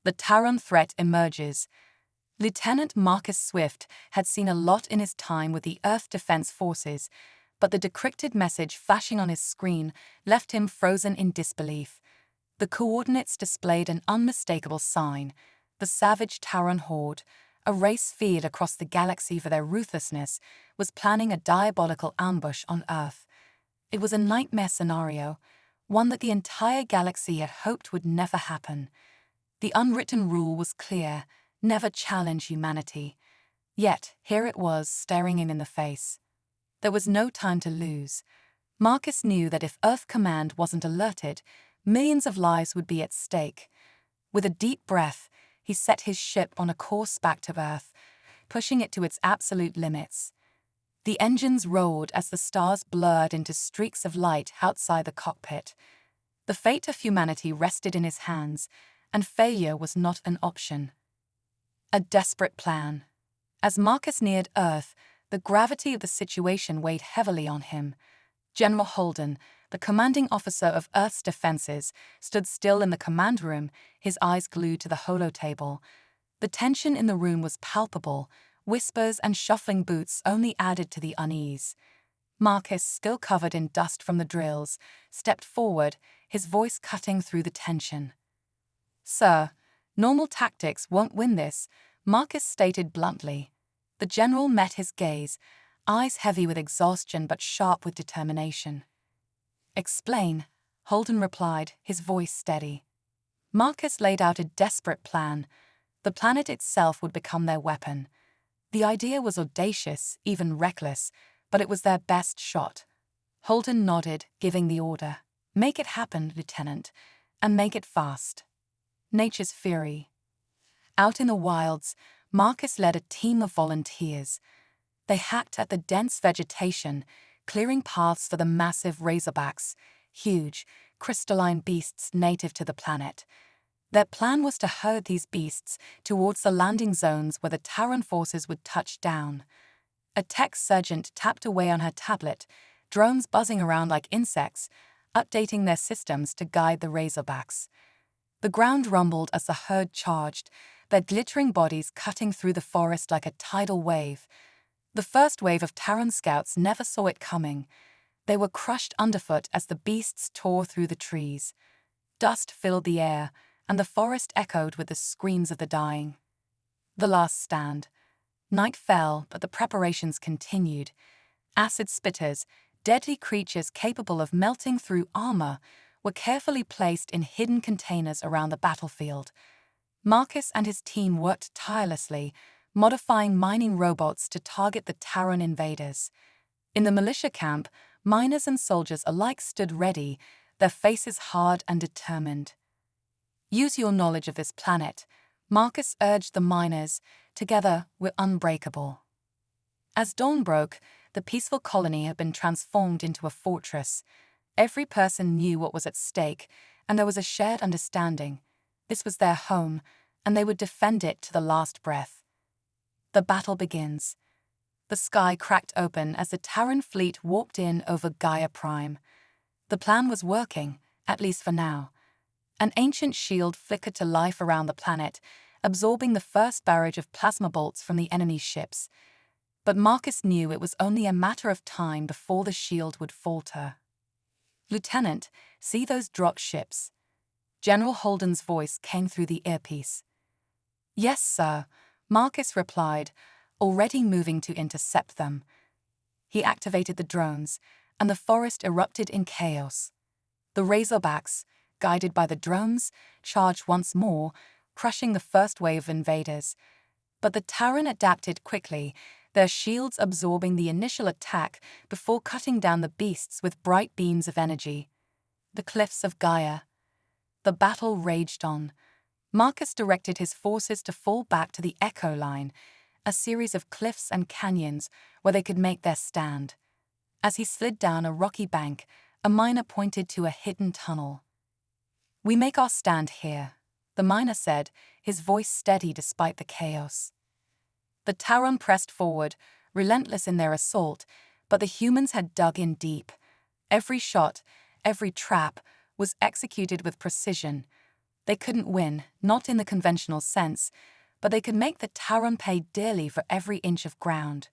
The Terran threat emerges. Lieutenant Marcus Swift had seen a lot in his time with the Earth Defense Forces, but the decrypted message flashing on his screen left him frozen in disbelief. The coordinates displayed an unmistakable sign: the savage Terran horde, a race feared across the galaxy for their ruthlessness, was planning a diabolical ambush on Earth. It was a nightmare scenario, one that the entire galaxy had hoped would never happen. The unwritten rule was clear: never challenge humanity. Yet, here it was, staring him in the face. There was no time to lose. Marcus knew that if Earth Command wasn't alerted, millions of lives would be at stake. With a deep breath, he set his ship on a course back to Earth, pushing it to its absolute limits. The engines roared as the stars blurred into streaks of light outside the cockpit. The fate of humanity rested in his hands, and failure was not an option. A desperate plan. As Marcus neared Earth, the gravity of the situation weighed heavily on him. General Holden, the commanding officer of Earth's defenses, stood still in the command room, his eyes glued to the holotable. The tension in the room was palpable. Whispers and shuffling boots only added to the unease. Marcus, still covered in dust from the drills, stepped forward, his voice cutting through the tension. "Sir, normal tactics won't win this," Marcus stated bluntly. The general met his gaze, eyes heavy with exhaustion but sharp with determination. "Explain," Holden replied, his voice steady. Marcus laid out a desperate plan. The planet itself would become their weapon. The idea was audacious, even reckless, but it was their best shot. Holden nodded, giving the order. "Make it happen, Lieutenant, and make it fast." Nature's fury. Out in the wilds, Marcus led a team of volunteers. They hacked at the dense vegetation, clearing paths for the massive razorbacks, huge, crystalline beasts native to the planet. Their plan was to herd these beasts towards the landing zones where the Terran forces would touch down. A tech sergeant tapped away on her tablet, drones buzzing around like insects, updating their systems to guide the razorbacks. The ground rumbled as the herd charged, their glittering bodies cutting through the forest like a tidal wave. The first wave of Terran scouts never saw it coming. They were crushed underfoot as the beasts tore through the trees. Dust filled the air, and the forest echoed with the screams of the dying. The last stand. Night fell, but the preparations continued. Acid spitters, deadly creatures capable of melting through armor, were carefully placed in hidden containers around the battlefield. Marcus and his team worked tirelessly, modifying mining robots to target the Terran invaders. In the militia camp, miners and soldiers alike stood ready, their faces hard and determined. "Use your knowledge of this planet," Marcus urged the miners. "Together, we're unbreakable." As dawn broke, the peaceful colony had been transformed into a fortress. Every person knew what was at stake, and there was a shared understanding. This was their home, and they would defend it to the last breath. The battle begins. The sky cracked open as the Terran fleet warped in over Gaia Prime. The plan was working, at least for now. An ancient shield flickered to life around the planet, absorbing the first barrage of plasma bolts from the enemy's ships. But Marcus knew it was only a matter of time before the shield would falter. "Lieutenant, see those dropped ships?" General Holden's voice came through the earpiece. "Yes, sir," Marcus replied, already moving to intercept them. He activated the drones, and the forest erupted in chaos. The razorbacks, guided by the drones, charged once more, crushing the first wave of invaders. But the Terran adapted quickly, their shields absorbing the initial attack before cutting down the beasts with bright beams of energy. The cliffs of Gaia. The battle raged on. Marcus directed his forces to fall back to the Echo Line, a series of cliffs and canyons where they could make their stand. As he slid down a rocky bank, a miner pointed to a hidden tunnel. "We make our stand here," the miner said, his voice steady despite the chaos. The Terran pressed forward, relentless in their assault, but the humans had dug in deep. Every shot, every trap, was executed with precision. They couldn't win, not in the conventional sense, but they could make the Tauren pay dearly for every inch of ground.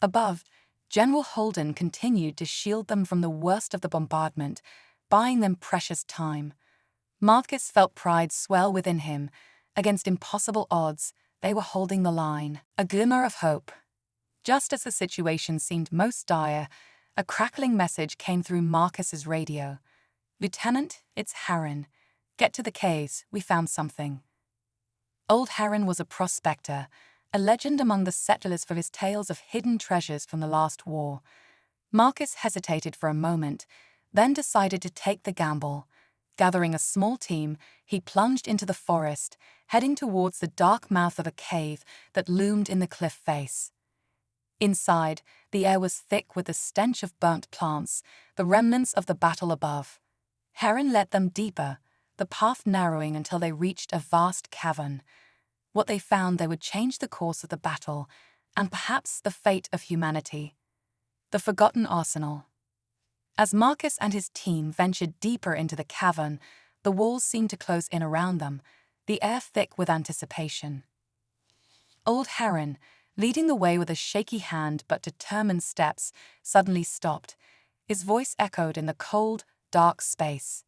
Above, General Holden continued to shield them from the worst of the bombardment, buying them precious time. Marcus felt pride swell within him. Against impossible odds, they were holding the line. A glimmer of hope. Just as the situation seemed most dire, a crackling message came through Marcus's radio. "Lieutenant, it's Harren. Get to the caves, we found something." Old Harren was a prospector, a legend among the settlers for his tales of hidden treasures from the last war. Marcus hesitated for a moment, then decided to take the gamble. Gathering a small team, he plunged into the forest, heading towards the dark mouth of a cave that loomed in the cliff face. Inside, the air was thick with the stench of burnt plants, the remnants of the battle above. Harren led them deeper, the path narrowing until they reached a vast cavern. What they found there would change the course of the battle, and perhaps the fate of humanity. The forgotten arsenal. As Marcus and his team ventured deeper into the cavern, the walls seemed to close in around them, the air thick with anticipation. Old Harren, leading the way with a shaky hand but determined steps, suddenly stopped. His voice echoed in the cold, dark space.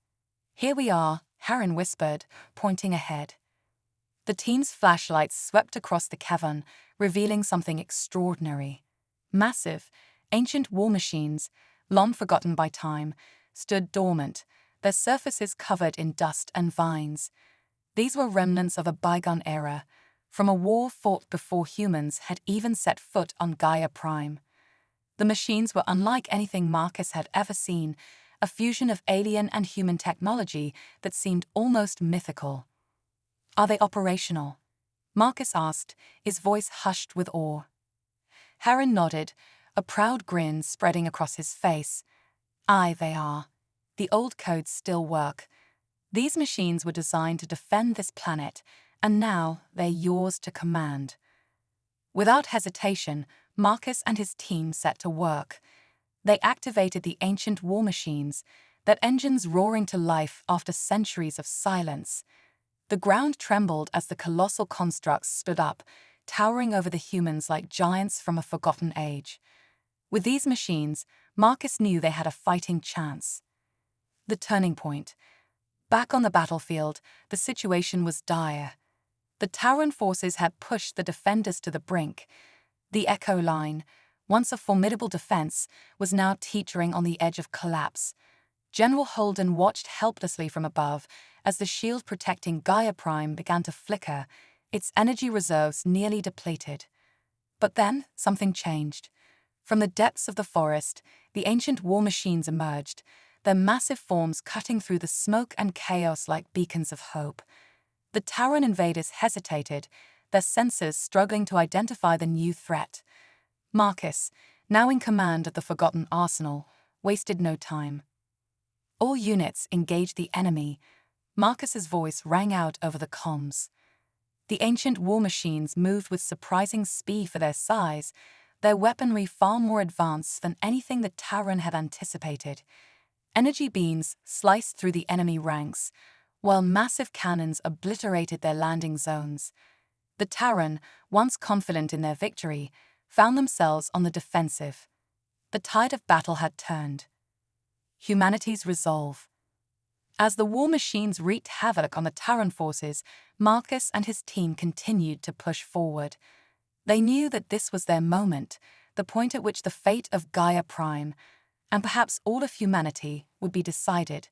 "Here we are," Harren whispered, pointing ahead. The team's flashlights swept across the cavern, revealing something extraordinary. Massive, ancient war machines, long forgotten by time, stood dormant, their surfaces covered in dust and vines. These were remnants of a bygone era, from a war fought before humans had even set foot on Gaia Prime. The machines were unlike anything Marcus had ever seen, a fusion of alien and human technology that seemed almost mythical. "Are they operational?" Marcus asked, his voice hushed with awe. Harren nodded, a proud grin spreading across his face. "Aye, they are. The old codes still work. These machines were designed to defend this planet, and now they're yours to command." Without hesitation, Marcus and his team set to work. They activated the ancient war machines, their engines roaring to life after centuries of silence. The ground trembled as the colossal constructs stood up, towering over the humans like giants from a forgotten age. With these machines, Marcus knew they had a fighting chance. The turning point. Back on the battlefield, the situation was dire. The Tauren forces had pushed the defenders to the brink. The Echo Line, once a formidable defense, was now teetering on the edge of collapse. General Holden watched helplessly from above as the shield protecting Gaia Prime began to flicker, its energy reserves nearly depleted. But then something changed. From the depths of the forest, the ancient war machines emerged, their massive forms cutting through the smoke and chaos like beacons of hope. The Tauren invaders hesitated, their senses struggling to identify the new threat. Marcus, now in command of the forgotten arsenal, wasted no time. "All units engage the enemy," Marcus's voice rang out over the comms. The ancient war machines moved with surprising speed for their size, their weaponry far more advanced than anything the Tauren had anticipated. Energy beams sliced through the enemy ranks, while massive cannons obliterated their landing zones. The Tauren, once confident in their victory, found themselves on the defensive. The tide of battle had turned. Humanity's resolve. As the war machines wreaked havoc on the Tauren forces, Marcus and his team continued to push forward. They knew that this was their moment, the point at which the fate of Gaia Prime, and perhaps all of humanity, would be decided.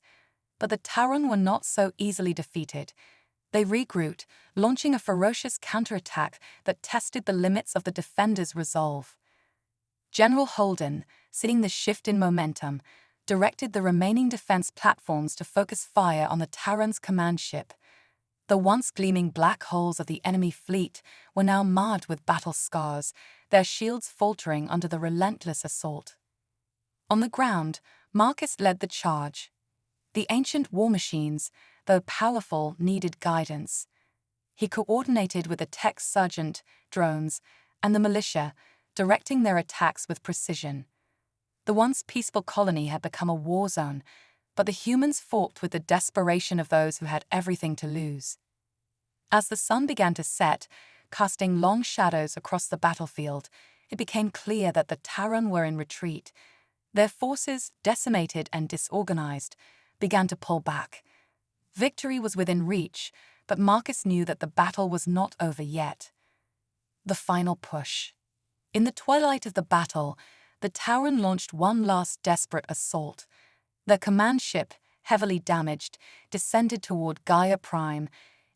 But the Tauren were not so easily defeated. They regrouped, launching a ferocious counterattack that tested the limits of the defenders' resolve. General Holden, seeing the shift in momentum, directed the remaining defense platforms to focus fire on the Tauren's command ship. The once gleaming black holes of the enemy fleet were now marred with battle scars, their shields faltering under the relentless assault. On the ground, Marcus led the charge. The ancient war machines, though powerful, needed guidance. He coordinated with the tech sergeant, drones, and the militia, directing their attacks with precision. The once peaceful colony had become a war zone, but the humans fought with the desperation of those who had everything to lose. As the sun began to set, casting long shadows across the battlefield, it became clear that the Terran were in retreat. Their forces, decimated and disorganized, began to pull back. Victory was within reach, but Marcus knew that the battle was not over yet. The final push. In the twilight of the battle, the Terran launched one last desperate assault. Their command ship, heavily damaged, descended toward Gaia Prime,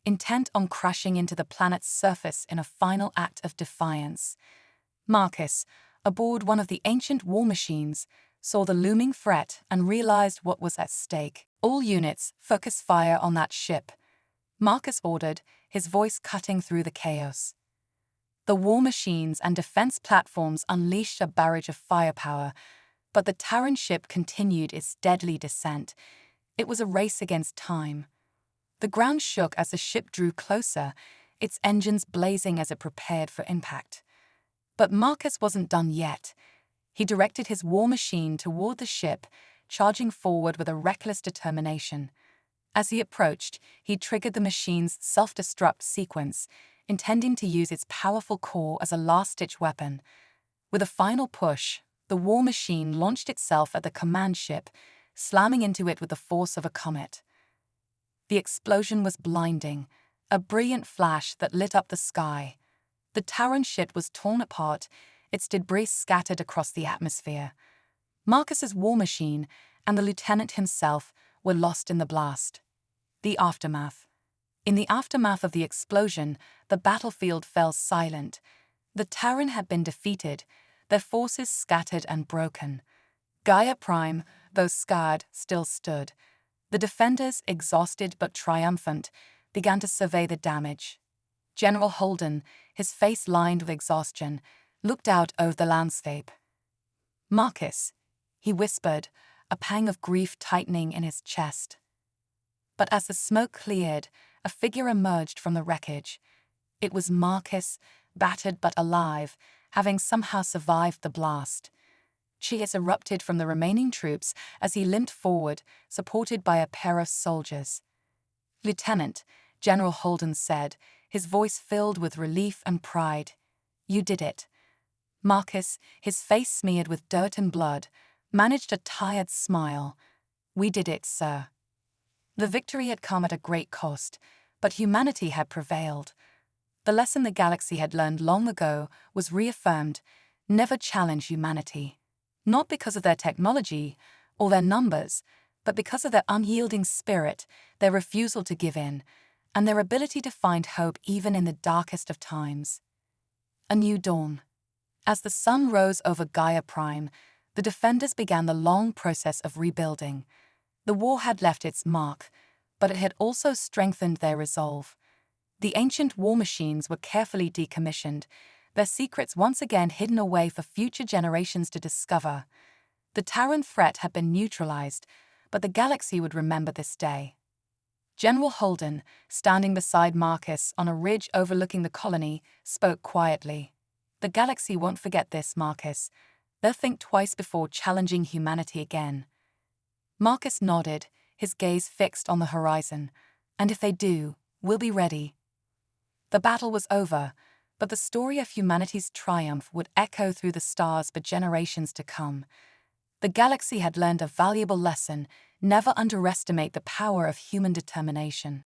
intent on crashing into the planet's surface in a final act of defiance. Marcus, aboard one of the ancient war machines, saw the looming threat and realized what was at stake. All units, focus fire on that ship, Marcus ordered, his voice cutting through the chaos. The war machines and defense platforms unleashed a barrage of firepower, but the Terran ship continued its deadly descent. It was a race against time. The ground shook as the ship drew closer, its engines blazing as it prepared for impact. But Marcus wasn't done yet. He directed his war machine toward the ship, charging forward with a reckless determination. As he approached, he triggered the machine's self-destruct sequence, intending to use its powerful core as a last-ditch weapon. With a final push, the war machine launched itself at the command ship, slamming into it with the force of a comet. The explosion was blinding, a brilliant flash that lit up the sky. The Terran ship was torn apart, its debris scattered across the atmosphere. Marcus's war machine and the lieutenant himself were lost in the blast. The aftermath. In the aftermath of the explosion, the battlefield fell silent. The Terran had been defeated, their forces scattered and broken. Gaia Prime, though scarred, still stood. The defenders, exhausted but triumphant, began to survey the damage. General Holden, his face lined with exhaustion, looked out over the landscape. "Marcus," he whispered, a pang of grief tightening in his chest. But as the smoke cleared, a figure emerged from the wreckage. It was Marcus, battered but alive, having somehow survived the blast. Cheers erupted from the remaining troops as he limped forward, supported by a pair of soldiers. "Lieutenant," General Holden said, his voice filled with relief and pride, "you did it." Marcus, his face smeared with dirt and blood, managed a tired smile. "We did it, sir." The victory had come at a great cost, but humanity had prevailed. The lesson the galaxy had learned long ago was reaffirmed: never challenge humanity. Not because of their technology or their numbers, but because of their unyielding spirit, their refusal to give in, and their ability to find hope even in the darkest of times. A new dawn. As the sun rose over Gaia Prime, the defenders began the long process of rebuilding. The war had left its mark, but it had also strengthened their resolve. The ancient war machines were carefully decommissioned, their secrets once again hidden away for future generations to discover. The Terran threat had been neutralized, but the galaxy would remember this day. General Holden, standing beside Marcus on a ridge overlooking the colony, spoke quietly. "The galaxy won't forget this, Marcus. They'll think twice before challenging humanity again." Marcus nodded, his gaze fixed on the horizon. "And if they do, we'll be ready." The battle was over, but the story of humanity's triumph would echo through the stars for generations to come. The galaxy had learned a valuable lesson: never underestimate the power of human determination.